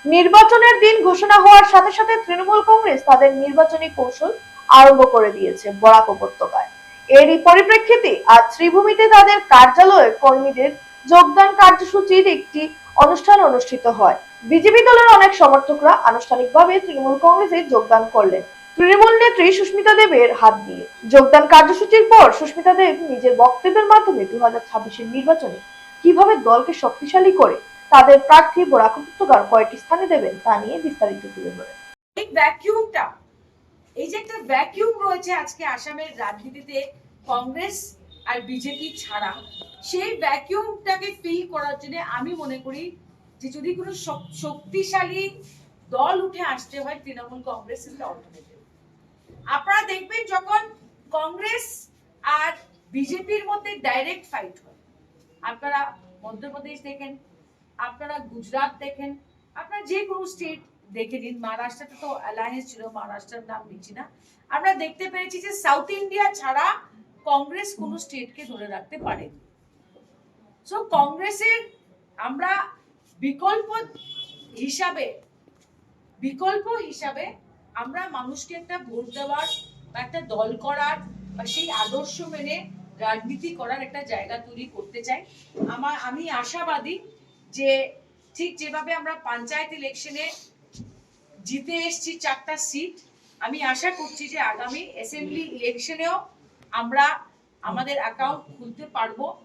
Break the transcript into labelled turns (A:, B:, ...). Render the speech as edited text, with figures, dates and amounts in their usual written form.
A: নির্বাচনের দিন ঘোষণা হওয়ার সাথে সাথে তৃণমূল কংগ্রেস তাদের নির্বাচনী কৌশল আরম্ভ করে দিয়েছে বরাক উপত্যকায়। এরই পরিপ্রেক্ষিতে আজ শ্রীভূমিতে তাদের কার্যালয়ের কর্মীদের যোগদান কার্যসূচির একটি অনুষ্ঠান অনুষ্ঠিত হয়। বিজেপি দলের অনেক সমর্থকরা আনুষ্ঠানিকভাবে তৃণমূল কংগ্রেসে যোগদান করলেন তৃণমূল নেত্রী সুস্মিতা দেবের হাত দিয়ে। যোগদান কার্যসূচির পর সুস্মিতা দেব নিজের বক্তব্যের মাধ্যমে 2026-এর নির্বাচনে কিভাবে দলকে শক্তিশালী করে তাদের প্রার্থী বরাক উপত্যকার কয়েকটি স্থানে দেবেন তা নিয়ে বিস্তারিত তুলে ধরেন।
B: এই ভ্যাকিউমটা, এই যে একটা ভ্যাকিউম রয়েছে আজকে আসামের রাজনীতিতে কংগ্রেস আর বিজেপি ছাড়া, সেই ভ্যাকিউমটাকে ফিল করার জন্য আমি মনে করি যে যদি কোনো শক্তিশালী দল উঠে আসতে হয়, Trinamool Congress is the alternative. আপনারা দেখবেন যখন কংগ্রেস আর বিজেপির মধ্যে ডাইরেক্ট ফাইট হয়, আপনারা মধ্যপ্রদেশ দেখেন, আপনারা গুজরাট দেখেন, আপনারা যে কোনো স্টেট দেখে নিন, মহারাষ্ট্রতে তো অ্যালায়েন্স ছিল, মহারাষ্ট্রের নাম নিচ্ছি না, আমরা দেখতে পেরেছি যে সাউথ ইন্ডিয়া ছাড়া কংগ্রেস কোনো স্টেটকে ধরে রাখতে পারেনি। সো কংগ্রেসের আমরা বিকল্প হিসাবে আমরা মানুষকে একটা ভোট দেওয়ার বা একটা দল করার বা সেই আদর্শ মেনে রাজনীতি করার একটা জায়গা তৈরি করতে চাই। আমি আশাবাদী যে ঠিক যেভাবে আমরা পঞ্চায়েত ইলেকশনে জিতে এসেছি 4টা সিট, আমি আশা করছি যে আগামী অ্যাসেম্বলি ইলেকশনেও আমরা আমাদের অ্যাকাউন্ট খুলতে পারবো।